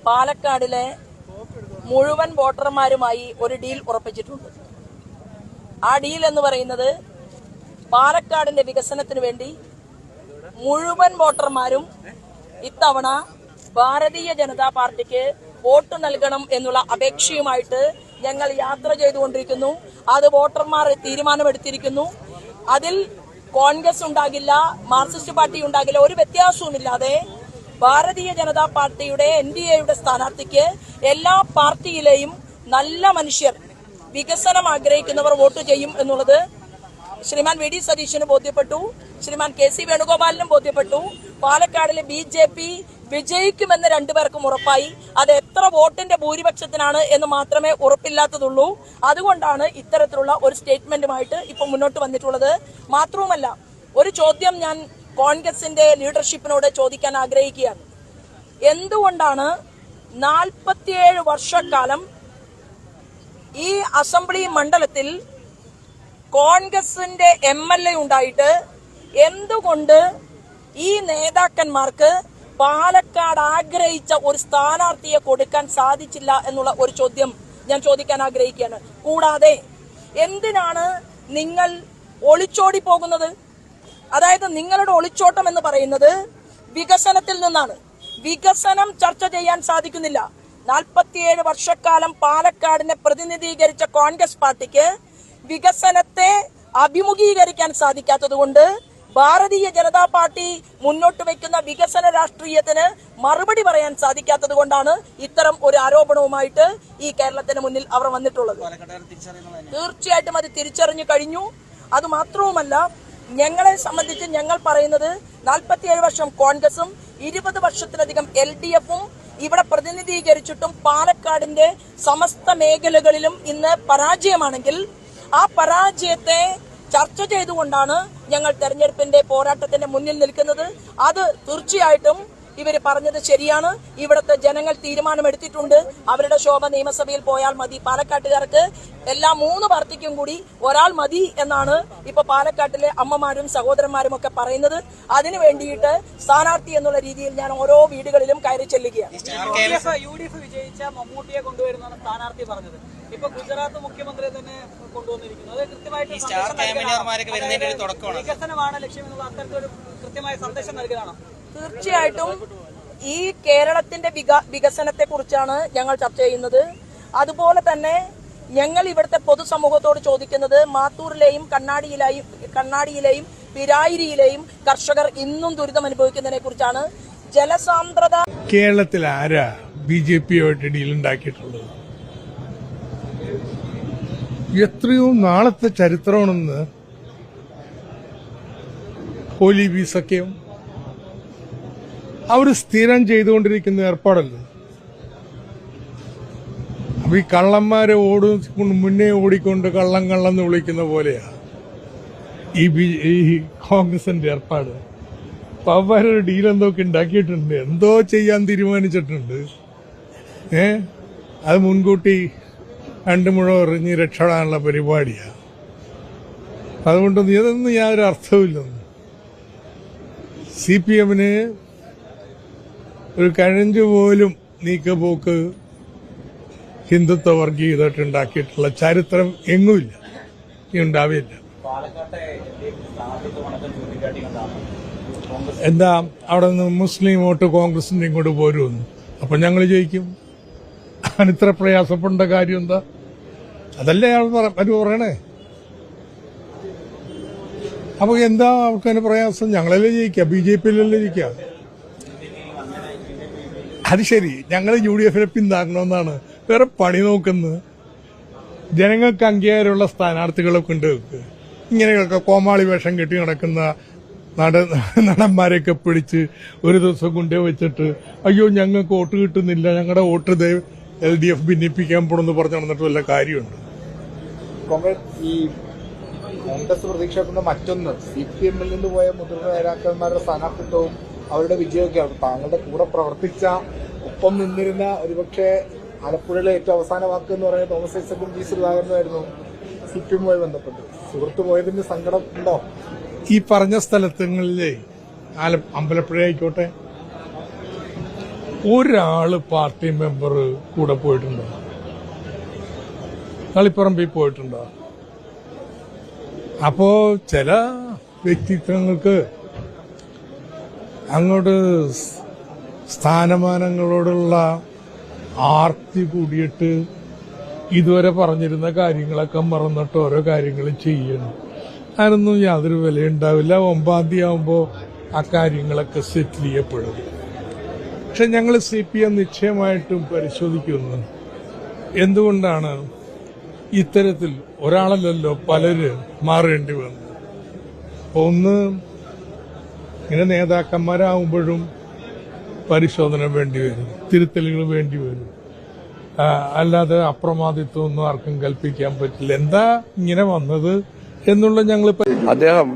പാലക്കാടിലെ മുഴുവൻ വോട്ടർമാരുമായി ഒരു ഡീൽ ഉറപ്പിച്ചിട്ടുണ്ട്. ആ ഡീൽ എന്ന് പറയുന്നത് പാലക്കാടിന്റെ വികസനത്തിന് വേണ്ടി മുഴുവൻ വോട്ടർമാരും ഇത്തവണ ഭാരതീയ ജനതാ പാർട്ടിക്ക് വോട്ട് നൽകണം എന്നുള്ള അപേക്ഷയുമായിട്ട് ഞങ്ങൾ യാത്ര ചെയ്തുകൊണ്ടിരിക്കുന്നു. അത് വോട്ടർമാർ തീരുമാനമെടുത്തിരിക്കുന്നു. അതിൽ കോൺഗ്രസ് ഉണ്ടാകില്ല, മാർക്സിസ്റ്റ് പാർട്ടി ഉണ്ടാകില്ല, ഒരു വ്യത്യാസവുമില്ലാതെ ഭാരതീയ ജനതാ പാർട്ടിയുടെ NDAയുടെ സ്ഥാനാർത്ഥിക്ക് എല്ലാ പാർട്ടിയിലെയും നല്ല മനുഷ്യർ, വികസനം ആഗ്രഹിക്കുന്നവർ വോട്ട് ചെയ്യും എന്നുള്ളത് ശ്രീമാൻ VD സതീശന് ബോധ്യപ്പെട്ടു, ശ്രീമാൻ KC വേണുഗോപാലിനും ബോധ്യപ്പെട്ടു. പാലക്കാടിലെ BJP വിജയിക്കുമെന്ന് രണ്ടുപേർക്കും ഉറപ്പായി. അത് എത്ര വോട്ടിന്റെ ഭൂരിപക്ഷത്തിനാണ് എന്ന് മാത്രമേ ഉറപ്പില്ലാത്തതുള്ളൂ. അതുകൊണ്ടാണ് ഇത്തരത്തിലുള്ള ഒരു സ്റ്റേറ്റ്മെന്റുമായിട്ട് ഇപ്പൊ മുന്നോട്ട് വന്നിട്ടുള്ളത്. മാത്രവുമല്ല, ഒരു ചോദ്യം ഞാൻ കോൺഗ്രസിന്റെ ലീഡർഷിപ്പിനോട് ചോദിക്കാൻ ആഗ്രഹിക്കുകയാണ്. എന്തുകൊണ്ടാണ് 47 വർഷക്കാലം ഈ അസംബ്ലി മണ്ഡലത്തിൽ കോൺഗ്രസിന്റെ MLA ഉണ്ടായിട്ട് എന്തുകൊണ്ട് ഈ നേതാക്കന്മാർക്ക് പാലക്കാട് ആഗ്രഹിച്ച ഒരു സ്ഥാനാർത്ഥിയെ കൊടുക്കാൻ സാധിച്ചില്ല എന്നുള്ള ഒരു ചോദ്യം ഞാൻ ചോദിക്കാൻ ആഗ്രഹിക്കുകയാണ്. കൂടാതെ എന്തിനാണ് നിങ്ങൾ ഒളിച്ചോടി പോകുന്നത്? അതായത് നിങ്ങളുടെ ഒളിച്ചോട്ടം എന്ന് പറയുന്നത് വികസനത്തിൽ നിന്നാണ്. വികസനം ചർച്ച ചെയ്യാൻ സാധിക്കുന്നില്ല. 47 വർഷക്കാലം പാലക്കാടിനെ പ്രതിനിധീകരിച്ച കോൺഗ്രസ് പാർട്ടിക്ക് വികസനത്തെ അഭിമുഖീകരിക്കാൻ സാധിക്കാത്തതുകൊണ്ട് ഭാരതീയ ജനതാ പാർട്ടി മുന്നോട്ട് വയ്ക്കുന്ന വികസന രാഷ്ട്രീയത്തിന് മറുപടി പറയാൻ സാധിക്കാത്തത് കൊണ്ടാണ് ഇത്തരം ഒരു ആരോപണവുമായിട്ട് ഈ കേരളത്തിന് മുന്നിൽ അവർ വന്നിട്ടുള്ളത്. തീർച്ചയായിട്ടും അത് തിരിച്ചറിഞ്ഞു കഴിഞ്ഞു. അത് മാത്രവുമല്ല, ഞങ്ങളെ സംബന്ധിച്ച് ഞങ്ങൾ പറയുന്നത് 47 വർഷം കോൺഗ്രസും 20 വർഷത്തിലധികം LDFും ഇവിടെ പ്രതിനിധീകരിച്ചിട്ടും പാലക്കാടിന്റെ സമസ്ത മേഖലകളിലും ഇന്ന് പരാജയമാണെങ്കിൽ ആ പരാജയത്തെ ചർച്ച ചെയ്തുകൊണ്ടാണ് ഞങ്ങൾ തെരഞ്ഞെടുപ്പിന്റെ പോരാട്ടത്തിന്റെ മുന്നിൽ നിൽക്കുന്നത്. അത് തീർച്ചയായിട്ടും ഇവര് പറഞ്ഞത് ശരിയാണ്. ഇവിടുത്തെ ജനങ്ങൾ തീരുമാനമെടുത്തിട്ടുണ്ട്. അവരുടെ ശോഭ നിയമസഭയിൽ പോയാൽ മതി. പാലക്കാട്ടുകാർക്ക് എല്ലാ 3 പാർട്ടിക്കും കൂടി ഒരാൾ മതി എന്നാണ് ഇപ്പൊ പാലക്കാട്ടിലെ അമ്മമാരും സഹോദരന്മാരും ഒക്കെ പറയുന്നത്. അതിനു വേണ്ടിയിട്ട് സ്ഥാനാർത്ഥി എന്നുള്ള രീതിയിൽ ഞാൻ ഓരോ വീടുകളിലും കയറി ചെല്ലുകയാണ്. UDF വിജയിച്ച മമ്മൂട്ടിയെ കൊണ്ടുവരുന്നതാണ് സ്ഥാനാർത്ഥി പറഞ്ഞത്. ഇപ്പൊ ഗുജറാത്ത് മുഖ്യമന്ത്രിയെ തന്നെ കൊണ്ടുവന്നിരിക്കുന്നു. അത് കൃത്യമായിട്ട് വികസനമാണ് ലക്ഷ്യമെന്നുള്ള അത്തരത്തിലൊരു കൃത്യമായ സന്ദേശം നൽകുകയാണോ? തീർച്ചയായിട്ടും ഈ കേരളത്തിന്റെ വികസനത്തെ കുറിച്ചാണ് ഞങ്ങൾ ചർച്ച ചെയ്യുന്നത്. അതുപോലെ തന്നെ ഞങ്ങൾ ഇവിടുത്തെ പൊതുസമൂഹത്തോട് ചോദിക്കുന്നത് മാത്തൂരിലെയും കണ്ണാടിയിലെയും പിരായിരിയിലെയും കർഷകർ ഇന്നും ദുരിതം അനുഭവിക്കുന്നതിനെ കുറിച്ചാണ്. ജലസാന്ദ്രത കേരളത്തിൽ ആരാ BJPയുമായിട്ട് ഡീലുണ്ടാക്കിയിട്ടുള്ളത്? എത്രയോ നാളത്തെ ചരിത്രമാണെന്ന് പോലീബി സഖ്യം അവർ സ്ഥിരം ചെയ്തുകൊണ്ടിരിക്കുന്ന ഏർപ്പാടല്ലേ. അപ്പൊ ഈ കള്ളന്മാരെ മുന്നേ ഓടിക്കൊണ്ട് കള്ളം എന്ന് വിളിക്കുന്ന പോലെയാ ഈ കോൺഗ്രസിന്റെ ഏർപ്പാട്. അപ്പൊ അവരൊരു ഡീൽ എന്തൊക്കെ ഉണ്ടാക്കിയിട്ടുണ്ട്, എന്തോ ചെയ്യാൻ തീരുമാനിച്ചിട്ടുണ്ട്. അത് മുൻകൂട്ടി 2 മുഴ എറിഞ്ഞ് രക്ഷപ്പെടാനുള്ള പരിപാടിയാ. അതുകൊണ്ട് ഇതൊന്നും യാതൊരു അർത്ഥമില്ലെന്ന്. CPMന് ഒരു കഴഞ്ചു പോലും നീക്കുപോക്ക് ഹിന്ദുത്വ വർഗീയതയായിട്ട് ഉണ്ടാക്കിയിട്ടുള്ള ചരിത്രം എങ്ങുമില്ല, ഉണ്ടാവില്ല. എന്താ അവിടെ നിന്ന് മുസ്ലിം വോട്ട് കോൺഗ്രസിന്റെ ഇങ്ങോട്ട് പോരുമെന്ന്. അപ്പൊ ഞങ്ങൾ ജയിക്കും. അതിനിത്ര പ്രയാസപ്പെടേണ്ട കാര്യം എന്താ? അതല്ലേ അവര് പറയണേ. അപ്പൊ എന്താ അവർക്ക് പ്രയാസം? ഞങ്ങളല്ലേ ജയിക്കാം, BJPയിലല്ലേ ജയിക്കാം. അത് ശരി, ഞങ്ങൾ UDFനെ പിന്താങ്ങണമെന്നാണ് വേറെ പണി നോക്കുന്നത്. ജനങ്ങൾക്ക് അംഗീകാരമുള്ള സ്ഥാനാർത്ഥികളൊക്കെ ഉണ്ട്. ഇങ്ങനെയൊക്കെ കോമാളി വേഷം കെട്ടി നടക്കുന്ന നടന്മാരെയൊക്കെ പിടിച്ച് ഒരു ദിവസം കൊണ്ടേ വെച്ചിട്ട് അയ്യോ ഞങ്ങൾക്ക് വോട്ട് കിട്ടുന്നില്ല, ഞങ്ങളുടെ വോട്ട് LDF ഭിന്നിപ്പിക്കാൻ പോണെന്ന് പറഞ്ഞു നടന്നിട്ട് വല്ല കാര്യമുണ്ട്? ഈ കോൺഗ്രസ് പ്രതീക്ഷിക്കുന്ന മറ്റൊന്ന് CPMൽ നിന്ന് പോയ മുതിർന്ന നേതാക്കന്മാരുടെ സ്ഥാനാർത്ഥിത്വവും അവരുടെ വിജയമൊക്കെയാണ്. താങ്കളുടെ കൂടെ പ്രവർത്തിച്ച, ഒപ്പം നിന്നിരുന്ന, ഒരുപക്ഷെ ആലപ്പുഴയിലെ ഏറ്റവും അവസാന വാക്ക് എന്ന് പറയുന്നത് തോമസ് ഐസക്കും G സുധാകരനുമായിരുന്നു CPMുമായി ബന്ധപ്പെട്ട്. സുഹൃത്ത് പോയതിന്റെ സങ്കടം ഉണ്ടോ? ഈ പറഞ്ഞ സ്ഥലങ്ങളിലെ അമ്പലപ്പുഴ ആയിക്കോട്ടെ, ഒരാള് പാർട്ടി മെമ്പർ കൂടെ പോയിട്ടുണ്ടോ? തളിപ്പറമ്പിൽ പോയിട്ടുണ്ടോ? അപ്പോ ചില വ്യക്തിത്വങ്ങൾക്ക് അങ്ങോട്ട് സ്ഥാനമാനങ്ങളോടുള്ള ആർത്തി കൂടിയിട്ട് ഇതുവരെ പറഞ്ഞിരുന്ന കാര്യങ്ങളൊക്കെ മറന്നിട്ട് ഓരോ കാര്യങ്ങൾ ചെയ്യണം. അതിനൊന്നും യാതൊരു വിലയുണ്ടാവില്ല. 9-ാം തീയതി ആവുമ്പോൾ ആ കാര്യങ്ങളൊക്കെ സെറ്റിൽ ചെയ്യപ്പെടും. പക്ഷെ ഞങ്ങൾ CPM നിശ്ചയമായിട്ടും പരിശോധിക്കുന്നു. എന്തുകൊണ്ടാണ് ഇത്തരത്തിൽ ഒരാളല്ലല്ലോ പലര് മാറേണ്ടി വന്നു? ഒന്ന്, ഇങ്ങനെ നേതാക്കന്മാരാകുമ്പോഴും പരിശോധന വേണ്ടി വരും, തിരുത്തലുകൾ വേണ്ടി വരും. അല്ലാതെ അപ്രമാദിത്വമൊന്നും ആർക്കും കൽപ്പിക്കാൻ പറ്റില്ല. എന്താ ഇങ്ങനെ വന്നത് എന്നുള്ള ഞങ്ങൾ അദ്ദേഹം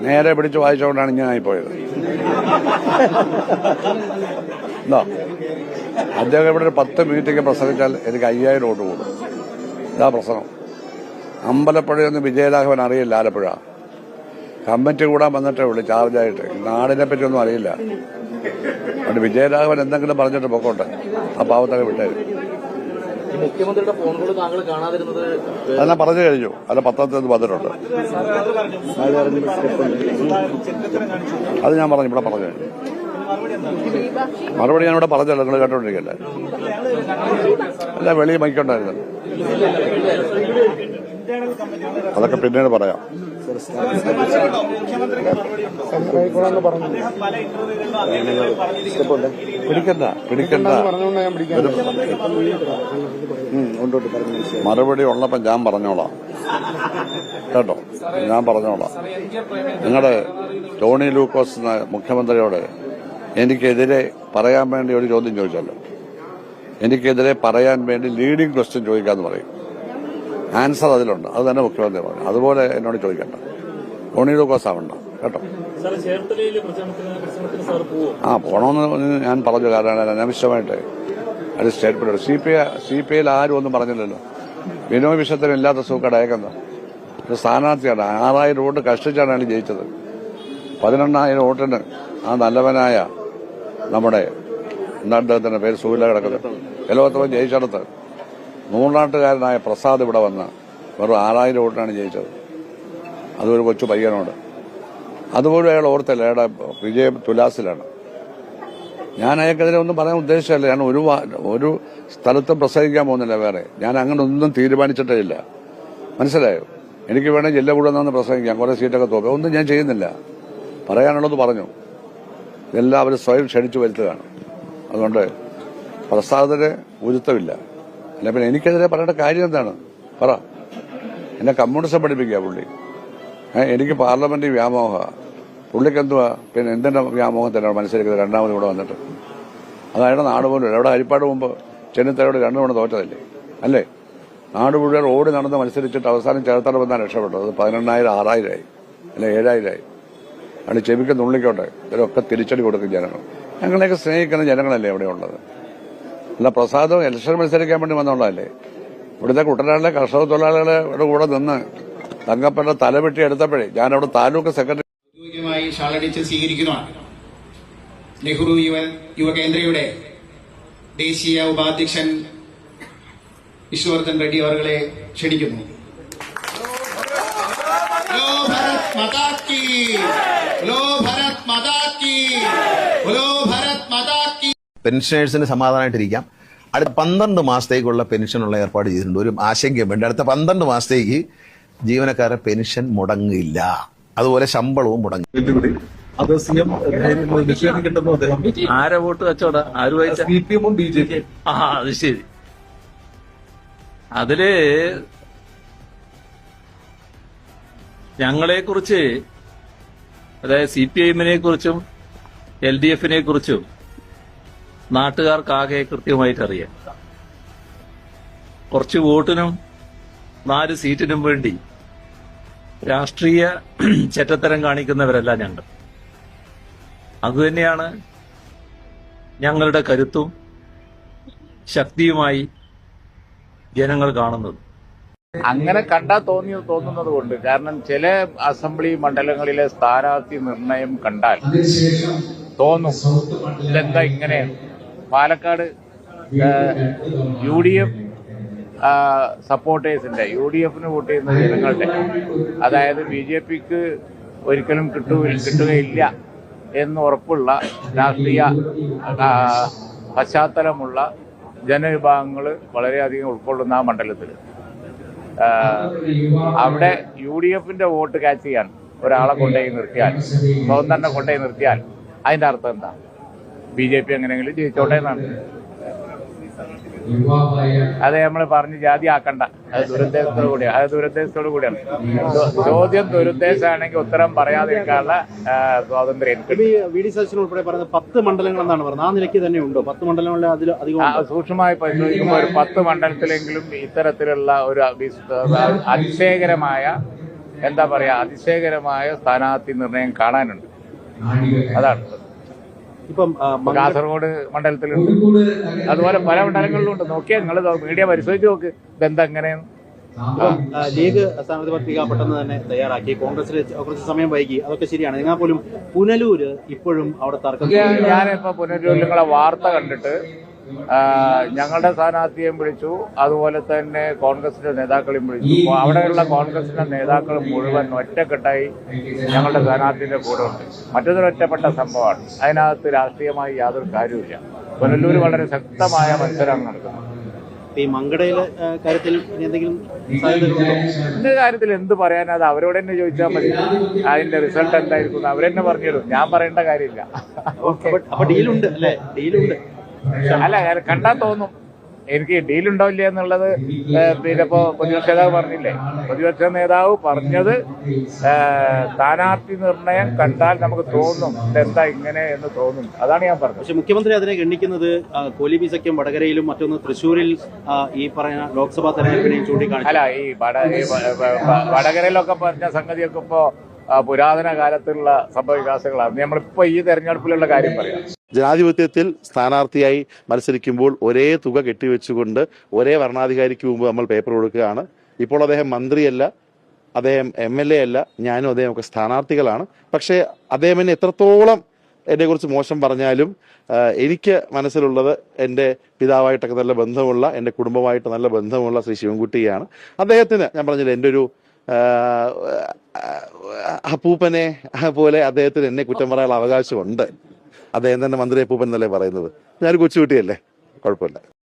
നേരെ പിടിച്ച് വായിച്ചുകൊണ്ടാണ് ഇങ്ങനെ പോയത്. അദ്ദേഹം ഇവിടെ ഒരു 10 മിനിറ്റൊക്കെ പ്രസംഗിച്ചാൽ എനിക്ക് 5000 വോട്ട് കൂടും. ഇതാ പ്രശ്നം. അമ്പലപ്പുഴയൊന്നും വിജയരാഘവൻ അറിയില്ല. ആലപ്പുഴ കമ്മിറ്റി കൂടാൻ വന്നിട്ടേ ഉള്ളൂ ചാർജായിട്ട്. നാടിനെ പറ്റിയൊന്നും അറിയില്ല. അതുകൊണ്ട് വിജയരാഘവൻ എന്തെങ്കിലും പറഞ്ഞിട്ട് പൊക്കോട്ടെ, ആ പാവത്തൊക്കെ വിട്ടേരും. മുഖ്യമന്ത്രിയുടെ ഫോൺ കോൾ താങ്കൾ കാണാതിരുന്നത് അത് ഞാൻ പറഞ്ഞു കഴിഞ്ഞു. അല്ല, പത്രത്തിൽ വന്നിട്ടുണ്ട്. അത് ഞാൻ പറഞ്ഞു, ഇവിടെ പറഞ്ഞു കഴിഞ്ഞു. മറുപടി ഞാനിവിടെ പറഞ്ഞല്ലോ, നിങ്ങൾ കേട്ടോണ്ടിരിക്കല്ലേ? അല്ല, വെളിയിൽ മൈക്കുണ്ടായിരുന്നു. അതൊക്കെ പിന്നീട് പറയാം. പിടിക്കണ്ട. മറുപടി ഉള്ളപ്പോ ഞാൻ പറഞ്ഞോളാം കേട്ടോ, ഞാൻ പറഞ്ഞോളാം. നിങ്ങളുടെ ടോണി ലൂക്കോസ് മുഖ്യമന്ത്രിയോട് എനിക്കെതിരെ പറയാൻ വേണ്ടി ഒരു ചോദ്യം ചോദിച്ചല്ലോ. എനിക്കെതിരെ പറയാൻ വേണ്ടി ലീഡിംഗ് ക്വസ്റ്റ്യൻ ചോദിക്കാന്ന് പറയും. ആൻസർ അതിലുണ്ട്. അത് തന്നെ മുഖ്യമന്ത്രി പറഞ്ഞു. അതുപോലെ എന്നോട് ചോദിക്കണ്ട, ടോണി ലൂക്കോസ് ആവണ്ട കേട്ടോ. പോണമെന്ന് ഞാൻ പറഞ്ഞു. കാരണം അനാവശ്യമായിട്ട് അത് സ്റ്റേറ്റ്മെന്റ്. CPI ആരും ഒന്നും പറഞ്ഞില്ലല്ലോ. വിനോദ വിഷയത്തിന് ഇല്ലാത്ത സൂക്കട അയക്കുന്ന ഒരു സ്ഥാനാർത്ഥിയാണ്. 6000 വോട്ട് കഷ്ടിച്ചാണ് അയാൾ ജയിച്ചത്. 18,000 വോട്ടിന് ആ നല്ലവനായ നമ്മുടെ അദ്ദേഹത്തിന്റെ പേര് സൂര്യ കിടക്കുന്നത് എലോത്തവൻ ജയിച്ചെടുത്ത് നൂറാട്ടുകാരനായ പ്രസാദ് ഇവിടെ വന്ന് വെറും 6000 വോട്ടിനാണ് ജയിച്ചത്. അതൊരു കൊച്ചു പയ്യനോട്. അതുപോലും അയാൾ ഓർത്തല്ല. അയാളുടെ വിജയം തുലാസിലാണ്. ഞാൻ അയാൾക്കെതിരെ ഒന്നും പറയാൻ ഉദ്ദേശിച്ചല്ല. ഞാൻ ഒരു സ്ഥലത്തും പ്രസംഗിക്കാൻ പോകുന്നില്ല വേറെ. ഞാൻ അങ്ങനെ ഒന്നും തീരുമാനിച്ചിട്ടേ ഇല്ല. മനസ്സിലായോ? എനിക്ക് വേണമെങ്കിൽ ജില്ല കൂടെ നിന്ന് പ്രസംഗിക്കാം, കുറെ സീറ്റൊക്കെ തോക്കാം. ഒന്നും ഞാൻ ചെയ്യുന്നില്ല. പറയാനുള്ളത് പറഞ്ഞു. എല്ലാവരും സ്വയം ക്ഷണിച്ചു വരുത്തുകയാണ്. അതുകൊണ്ട് പ്രസാദിന് ഉരുത്തമില്ല. അല്ല, പിന്നെ എനിക്കെതിരെ പറയേണ്ട കാര്യം എന്താണ്? പറ. എന്നെ കമ്മ്യൂണിസം പഠിപ്പിക്കുക പുള്ളി. എനിക്ക് പാർലമെന്റ് വ്യാമോഹ. പുള്ളിക്ക് എന്തുവാ പിന്നെ എന്തിന്റെ വ്യാമോഹം തന്നെയാണ് മനസ്സിലാക്കുന്നത്? രണ്ടാമത് ഇവിടെ വന്നിട്ട് അത് അയാളുടെ നാട് പോലും. അവിടെ ഹരിപ്പാട് മുമ്പ് ചെന്നിത്തലയോട് 2 തവണ തോറ്റതല്ലേ? അല്ലേ? നാട് മുഴുവൻ ഓടി നടന്ന് മത്സരിച്ചിട്ട് അവസാനം ചേർത്തല വന്നാണ് രക്ഷപ്പെട്ടത്. അത് 18,000 6,000 അല്ലെ 7,000 അത് ചെവിക്ക് നുള്ളിക്കോട്ടെ. ഇവരൊക്കെ തിരിച്ചടി കൊടുക്കും ജനങ്ങൾ. ഞങ്ങളെയൊക്കെ സ്നേഹിക്കുന്ന ജനങ്ങളല്ലേ അവിടെ ഉള്ളത്? അല്ല, പ്രസാദം ഇലക്ഷൻ മത്സരിക്കാൻ വേണ്ടി വന്നുള്ളതല്ലേ? ഇവിടുത്തെ കുട്ടനാട്ടിലെ കർഷക തൊഴിലാളികളുടെ കൂടെ നിന്ന് തങ്കപ്പന്റെ തലവെട്ടി എടുത്തപ്പോഴേ ഞാനവിടെ താലൂക്ക് സെക്രട്ടറി ഔദ്യോഗികമായി ഷാളടിച്ച് സ്വീകരിക്കുന്നതാണ്. നെഹ്റു യുവകേന്ദ്രയുടെ ദേശീയ ഉപാധ്യക്ഷൻ വിഷ്ണുവർദ്ധൻ റെഡ്ഡി അവരെ ക്ഷണിക്കുന്നു. പെൻഷനേഴ്സിന് സമാധാനമായിട്ടിരിക്കാം. അടുത്ത 12 മാസത്തേക്കുള്ള പെൻഷനുള്ള ഏർപ്പാട് ചെയ്തിട്ടുണ്ട്. ഒരു ആശങ്കയും വേണ്ട. അടുത്ത 12 മാസത്തേക്ക് ജീവനക്കാരുടെ പെൻഷൻ മുടങ്ങില്ല. അതുപോലെ ശമ്പളവും മുടങ്ങി. അത് CM നിഷേധിക്കണ്ടെന്ന് അദ്ദേഹം. ആരെ വോട്ട് കച്ചവട? ആര് വായിച്ച? CPM ഉം BJP. അത് ശരി. അതില് ഞങ്ങളെ കുറിച്ച്, അതായത് CPIM-നെ കുറിച്ചും LDF-നെ കുറിച്ചും നാട്ടുകാർക്കാകെ കൃത്യമായിട്ട് അറിയാം. കുറച്ച് വോട്ടിനും 4 സീറ്റിനും വേണ്ടി രാഷ്ട്രീയ ചെറ്റത്തരം കാണിക്കുന്നവരല്ല ഞങ്ങൾ. അതുതന്നെയാണ് ഞങ്ങളുടെ കരുത്തും ശക്തിയുമായി ജനങ്ങൾ കാണുന്നത്. അങ്ങനെ കണ്ടാൽ തോന്നുന്നത് കൊണ്ട്. കാരണം ചില അസംബ്ലി മണ്ഡലങ്ങളിലെ സ്ഥാനാർത്ഥി നിർണയം കണ്ടാൽ തോന്നും ഇതെന്താ ഇങ്ങനെ. പാലക്കാട് UDF സപ്പോർട്ടേഴ്സിന്റെ UDFന് വോട്ട് ചെയ്യുന്ന ജനങ്ങളുടെ, അതായത് BJPക്ക് ഒരിക്കലും കിട്ടുകയില്ല എന്ന് ഉറപ്പുള്ള രാഷ്ട്രീയ പശ്ചാത്തലമുള്ള ജനവിഭാഗങ്ങൾ വളരെയധികം ഉൾക്കൊള്ളുന്ന ആ മണ്ഡലത്തിൽ അവിടെ UDFന്റെ വോട്ട് ക്യാച്ച് ചെയ്യാൻ ഒരാളെ കൊണ്ടുപോയി നിർത്തിയാൽ, സ്വതന്ത്രനെ കൊണ്ടുപോയി നിർത്തിയാൽ അതിന്റെ അർത്ഥം എന്താ? BJP എങ്ങനെയെങ്കിലും ജയിച്ചോട്ടെ എന്നാണ്. അത് നമ്മൾ പറഞ്ഞ് ജാതി ആക്കണ്ട. അത് ദുരുദ്ദേശത്തോടു കൂടിയാണ്. ചോദ്യം ദുരുദ്ദേശമാണെങ്കിൽ ഉത്തരം പറയാതിരിക്കാനുള്ള സ്വാതന്ത്ര്യം എനിക്ക്. VD സതീശൻ ഉൾപ്പെടെ പറഞ്ഞത് 10 മണ്ഡലങ്ങൾ എന്നാണ് പറഞ്ഞത്. ആ നിലയ്ക്ക് തന്നെ ഉണ്ടോ? 10 മണ്ഡലങ്ങളിൽ അതിൽ അധികം സൂക്ഷ്മമായി പരിശോധിക്കുമ്പോൾ ഒരു 10 മണ്ഡലത്തിലെങ്കിലും ഇത്തരത്തിലുള്ള ഒരു അതിശയകരമായ അതിശയകരമായ സ്ഥാനാർത്ഥി നിർണയം കാണാനുണ്ട്. അതാണ് ഇപ്പം കാസർഗോഡ് മണ്ഡലത്തിലുണ്ട്, അതുപോലെ പല മണ്ഡലങ്ങളിലുണ്ട്. നോക്കിയാൽ നിങ്ങൾ മീഡിയ പരിശോധിച്ച് നോക്ക് ഇതെന്താ എങ്ങനെയാണ്. ലീഗ് സ്ഥാനാർത്ഥി പത്രിക പെട്ടെന്ന് തന്നെ തയ്യാറാക്കി, കോൺഗ്രസിൽ കുറച്ച് സമയം വൈകി, അതൊക്കെ ശരിയാണ്. നിങ്ങൾ പോലും പുനലൂര് ഇപ്പോഴും അവിടെ തർക്കം. ഞാനിപ്പോ പുനലൂരിൽ നിങ്ങളെ വാർത്ത കണ്ടിട്ട് ഞങ്ങളുടെ സ്ഥാനാർത്ഥിയെയും വിളിച്ചു, അതുപോലെ തന്നെ കോൺഗ്രസിന്റെ നേതാക്കളെയും വിളിച്ചു. അവിടെയുള്ള കോൺഗ്രസിന്റെ നേതാക്കൾ മുഴുവൻ ഒറ്റക്കെട്ടായി ഞങ്ങളുടെ സ്ഥാനാർത്ഥിയുടെ കൂടെ ഉണ്ട്. മറ്റൊരു ഒറ്റപ്പെട്ട സംഭവമാണ്. അതിനകത്ത് രാഷ്ട്രീയമായി യാതൊരു കാര്യമില്ല. പുനലൂർ വളരെ ശക്തമായ മത്സരമാണ് നടക്കുന്നത്. ഈ മങ്കടയിലെ കാര്യത്തിൽ എന്തെങ്കിലും എന്റെ കാര്യത്തിൽ എന്ത് പറയാനാ? അത് അവരോട് തന്നെ ചോദിച്ചാൽ മതി. അതിന്റെ റിസൾട്ട് എന്തായിരിക്കും അവരെന്നെ പറഞ്ഞിടും. ഞാൻ പറയേണ്ട കാര്യമില്ല. അപ്പൊ ഡീലുണ്ട് അല്ലേ? ഡീലുണ്ട്. അല്ല, കണ്ടാൽ തോന്നും എനിക്ക് ഡീലുണ്ടാവില്ല എന്നുള്ളത്. പിന്നെ ഇപ്പോ പ്രതിപക്ഷ നേതാവ് പറഞ്ഞില്ലേ, പ്രതിപക്ഷ നേതാവ് പറഞ്ഞത് സ്ഥാനാർത്ഥി നിർണയം കണ്ടാൽ നമുക്ക് തോന്നും ഇതെന്താ ഇങ്ങനെ എന്ന് തോന്നും. അതാണ് ഞാൻ പറഞ്ഞത്. പക്ഷെ മുഖ്യമന്ത്രി അതിനെ ഗണ്ണിക്കുന്നത് കോലീബി സഖ്യം വടകരയിലും മറ്റൊന്ന് തൃശ്ശൂരിൽ ഈ പറയുന്ന ലോക്സഭാ തെരഞ്ഞെടുപ്പിനെയും ചൂണ്ടിക്കാണിച്ചു. അല്ല, ഈ വടകരയിലൊക്കെ പറഞ്ഞ സംഗതിയൊക്കെ ഇപ്പോ പുരാതന കാലത്തുള്ള സംഭവ വികാസങ്ങളാണ്. നമ്മളിപ്പോ ഈ തെരഞ്ഞെടുപ്പിലുള്ള കാര്യം പറയാം. ജനാധിപത്യത്തിൽ സ്ഥാനാർത്ഥിയായി മത്സരിക്കുമ്പോൾ ഒരേ തുക കെട്ടിവെച്ചുകൊണ്ട് ഒരേ ഭരണാധികാരിക്ക് മുമ്പ് നമ്മൾ പേപ്പർ കൊടുക്കുകയാണ്. ഇപ്പോൾ അദ്ദേഹം മന്ത്രിയല്ല, അദ്ദേഹം MLA അല്ല, ഞാനും അദ്ദേഹമൊക്കെ സ്ഥാനാർത്ഥികളാണ്. പക്ഷേ അദ്ദേഹം എന്നെ എത്രത്തോളം എന്നെക്കുറിച്ച് മോശം പറഞ്ഞാലും എനിക്ക് മനസ്സിലുള്ളത് എൻ്റെ പിതാവായിട്ടൊക്കെ നല്ല ബന്ധമുള്ള, എൻ്റെ കുടുംബമായിട്ട് നല്ല ബന്ധമുള്ള ശ്രീ ശിവൻകുട്ടിയാണ്. അദ്ദേഹത്തിന് ഞാൻ പറഞ്ഞില്ല, എൻ്റെ ഒരു അപ്പൂപ്പനെ പോലെ അദ്ദേഹത്തിന് എന്നെ കുറ്റം പറയാനുള്ള അവകാശമുണ്ട്. അദ്ദേഹം തന്നെ മന്ത്രി അപ്പൂപ്പൻ എന്നല്ലേ പറയുന്നത്. ഞാനൊരു കൊച്ചുകുട്ടിയല്ലേ, കുഴപ്പമില്ല.